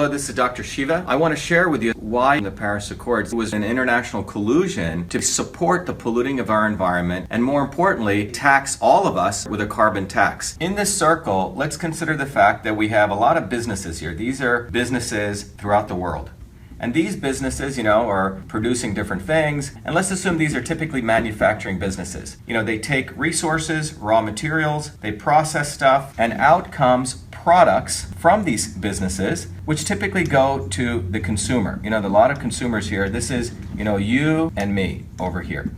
Hello, this is Dr. Shiva. I want to share with you why the Paris Accords was an international collusion to support the polluting of our environment and, more importantly, tax all of us with a carbon tax. In this circle, let's consider the fact that we have a lot of businesses here. These are businesses throughout the world. And these businesses, are producing different things. And let's assume these are typically manufacturing businesses. They take resources, raw materials, they process stuff, and out comes products from these businesses, which typically go to the consumer. There are a lot of consumers here. This is, you and me over here.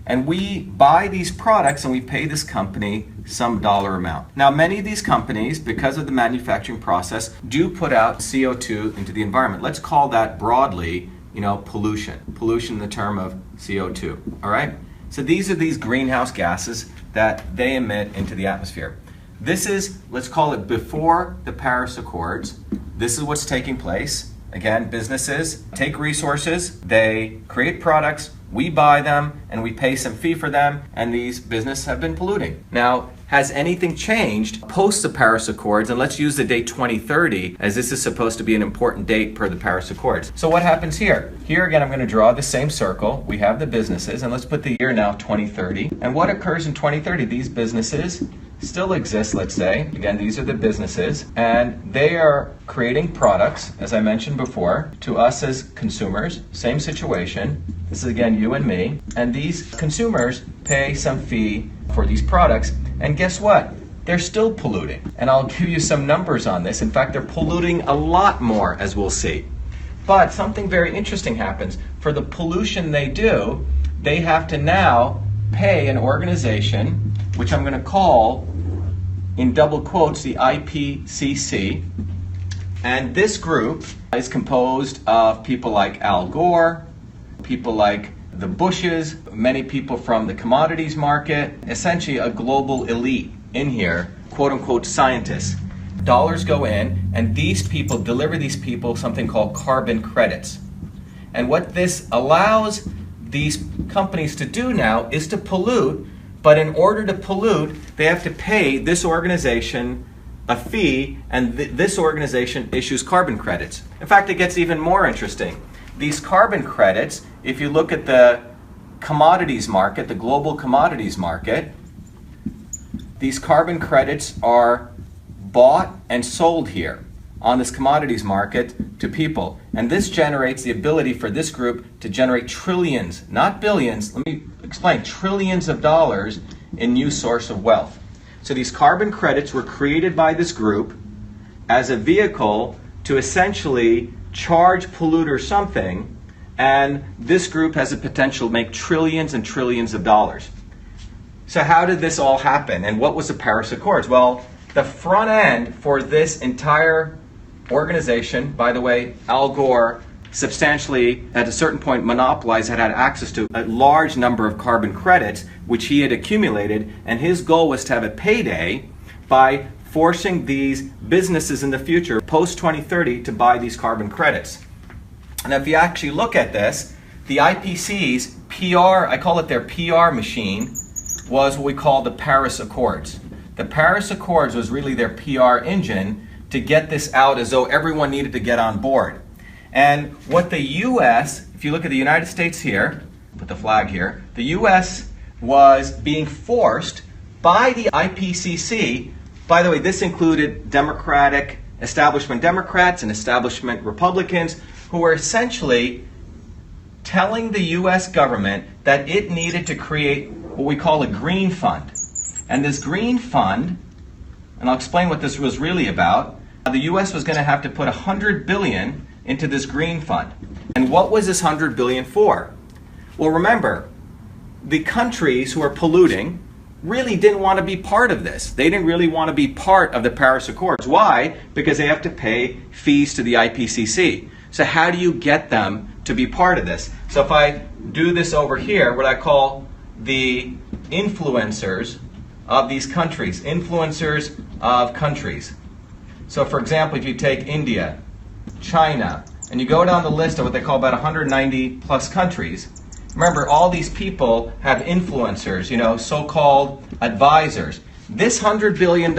And we buy these products and we pay this company some dollar amount. Now, many of these companies, because of the manufacturing process, do put out CO2 into the environment. Let's call that broadly, pollution. Pollution in the term of CO2, all right? So these are these greenhouse gases that they emit into the atmosphere. This is, let's call it before the Paris Accords. This is what's taking place. Again, businesses take resources, they create products, we buy them, and we pay some fee for them, and these businesses have been polluting. Now, has anything changed post the Paris Accords? And let's use the date 2030, as this is supposed to be an important date per the Paris Accords. So what happens here? Here again, I'm going to draw the same circle. We have the businesses, and let's put the year now 2030. And what occurs in 2030? These businesses still exist, let's say. Again, these are the businesses, and they are creating products, as I mentioned before, to us as consumers. Same situation. This is again you and me, and these consumers pay some fee for these products, and guess what? They're still polluting. And I'll give you some numbers on this. In fact, they're polluting a lot more, as we'll see. But something very interesting happens. For the pollution they do, they have to now pay an organization, which I'm going to call, in double quotes, the IPCC. And this group is composed of people like Al Gore, people like the Bushes, many people from the commodities market, essentially a global elite in here, quote unquote scientists. Dollars go in, and these people deliver these people something called carbon credits. And what this allows these companies to do now is to pollute, but in order to pollute, they have to pay this organization a fee, and this organization issues carbon credits. In fact, it gets even more interesting. These carbon credits, if you look at the commodities market, the global commodities market, these carbon credits are bought and sold here on this commodities market to people. And this generates the ability for this group to generate trillions, not billions, let me explain, trillions of dollars in new source of wealth. So these carbon credits were created by this group as a vehicle to essentially charge polluters something, and this group has the potential to make trillions and trillions of dollars. So how did this all happen, and what was the Paris Accords? Well, the front end for this entire organization, by the way, Al Gore substantially, at a certain point, monopolized, had access to a large number of carbon credits, which he had accumulated, and his goal was to have a payday by forcing these businesses in the future, post-2030, to buy these carbon credits. And if you actually look at this, the IPCC's PR, I call it their PR machine, was what we call the Paris Accords. The Paris Accords was really their PR engine to get this out as though everyone needed to get on board. And what the U.S., if you look at the United States here, put the flag here, the U.S. was being forced by the IPCC. By the way, this included establishment Democrats and establishment Republicans, who were essentially telling the U.S. government that it needed to create what we call a green fund. And this green fund, and I'll explain what this was really about, the U.S. was going to have to put $100 billion into this green fund. And what was this $100 billion for? Well, remember, the countries who are polluting really didn't want to be part of this. They didn't really want to be part of the Paris Accords. Why? Because they have to pay fees to the IPCC. So how do you get them to be part of this? So if I do this over here, what I call the influencers of these countries, influencers of countries. So for example, if you take India, China, and you go down the list of what they call about 190 plus countries, remember all these people have influencers, so-called advisors. This $100 billion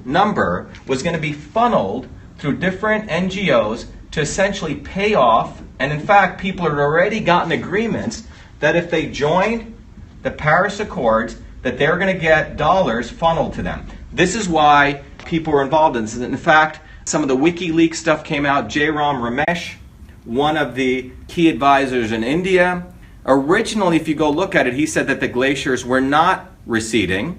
number was going to be funneled through different NGOs to essentially pay off, and in fact, people have already gotten agreements that if they join the Paris Accords, that they're going to get dollars funneled to them. This is why people were involved in this. In fact, some of the WikiLeaks stuff came out. Jairam Ramesh, one of the key advisors in India, originally, if you go look at it, he said that the glaciers were not receding,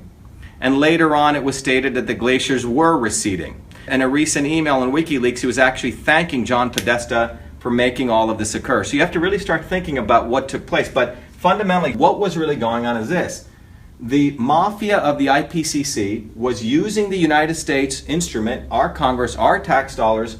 and later on it was stated that the glaciers were receding. In a recent email in WikiLeaks, he was actually thanking John Podesta for making all of this occur. So you have to really start thinking about what took place. But fundamentally, what was really going on is this. The mafia of the IPCC was using the United States instrument, our Congress, our tax dollars,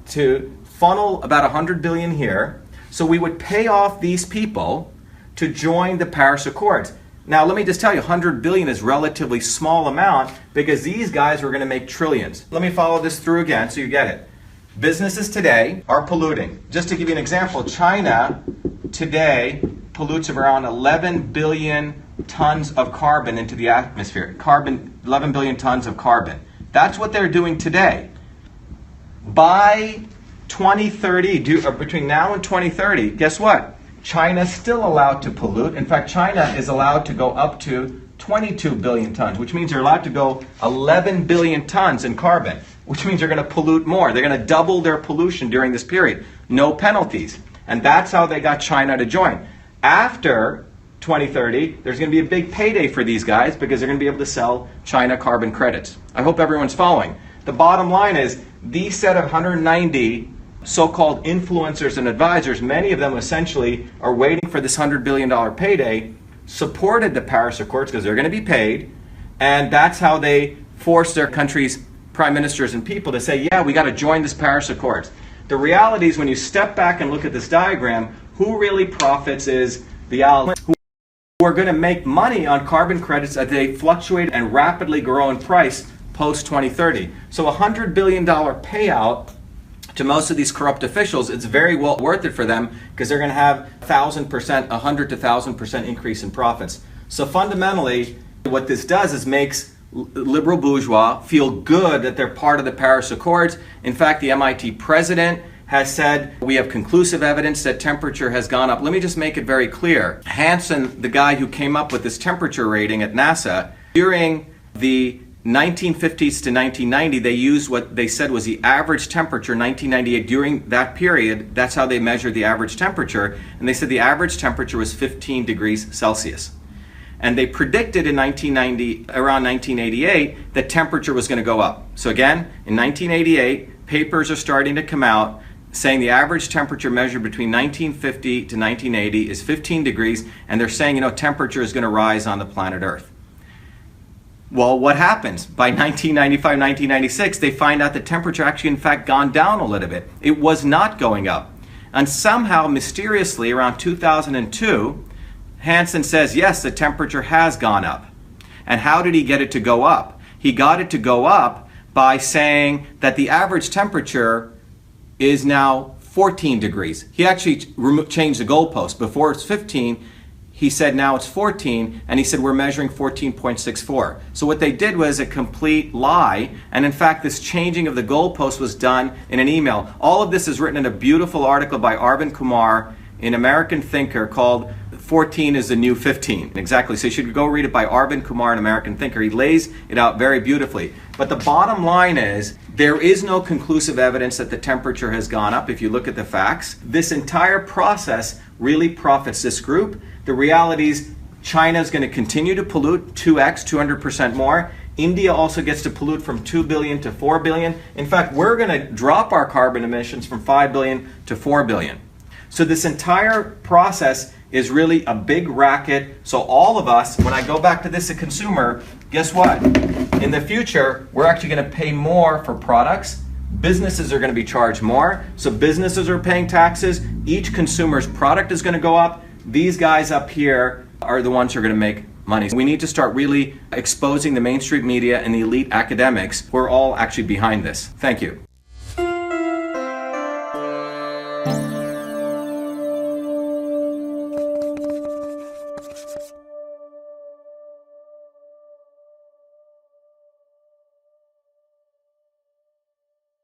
to funnel about $100 billion here, so we would pay off these people to join the Paris Accords. Now, let me just tell you, $100 billion is a relatively small amount because these guys were going to make trillions. Let me follow this through again so you get it. Businesses today are polluting. Just to give you an example, China today pollutes around 11 billion tons of carbon into the atmosphere. 11 billion tons of carbon. That's what they're doing today. By 2030, between now and 2030, guess what? China's still allowed to pollute. In fact, China is allowed to go up to 22 billion tons, which means they're allowed to go 11 billion tons in carbon, which means they're going to pollute more. They're going to double their pollution during this period. No penalties. And that's how they got China to join. After 2030, there's going to be a big payday for these guys because they're going to be able to sell China carbon credits. I hope everyone's following. The bottom line is, these set of 190 so-called influencers and advisors, many of them essentially are waiting for this $100 billion payday, supported the Paris Accords because they're going to be paid, and that's how they force their country's prime ministers and people to say, yeah, we got to join this Paris Accords. The reality is, when you step back and look at this diagram, who really profits is the allies who are going to make money on carbon credits as they fluctuate and rapidly grow in price post-2030. So a $100 billion payout to most of these corrupt officials, it's very well worth it for them because they're going to have 100 to 1,000% increase in profits. So fundamentally, what this does is makes liberal bourgeois feel good that they're part of the Paris Accords. In fact, the MIT president has said, we have conclusive evidence that temperature has gone up. Let me just make it very clear. Hansen, the guy who came up with this temperature rating at NASA, during the 1950s to 1990, they used what they said was the average temperature, 1998. During that period, that's how they measured the average temperature. And they said the average temperature was 15 degrees Celsius. And they predicted in around 1988, that temperature was going to go up. So again, in 1988, papers are starting to come out saying the average temperature measured between 1950 to 1980 is 15 degrees, and they're saying, temperature is going to rise on the planet Earth. Well, what happens? By 1995, 1996, they find out the temperature actually, in fact, gone down a little bit. It was not going up. And somehow, mysteriously, around 2002, Hansen says, yes, the temperature has gone up. And how did he get it to go up? He got it to go up by saying that the average temperature is now 14 degrees. He actually changed the goalpost. Before it's 15, he said now it's 14, and he said we're measuring 14.64. So what they did was a complete lie, and in fact this changing of the goalpost was done in an email. All of this is written in a beautiful article by Arvind Kumar in American Thinker called 14 is the New 15. Exactly, so you should go read it by Arvind Kumar, an American Thinker. He lays it out very beautifully. But the bottom line is, there is no conclusive evidence that the temperature has gone up if you look at the facts. This entire process really profits this group. The reality is, China is going to continue to pollute 2x, 200% more. India also gets to pollute from 2 billion to 4 billion. In fact, we're going to drop our carbon emissions from 5 billion to 4 billion. So this entire process is really a big racket. So all of us, when I go back to this as a consumer, guess what? In the future, we're actually going to pay more for products. Businesses are going to be charged more. So businesses are paying taxes. Each consumer's product is going to go up. These guys up here are the ones who are going to make money. We need to start really exposing the mainstream media and the elite academics who are all actually behind this. Thank you.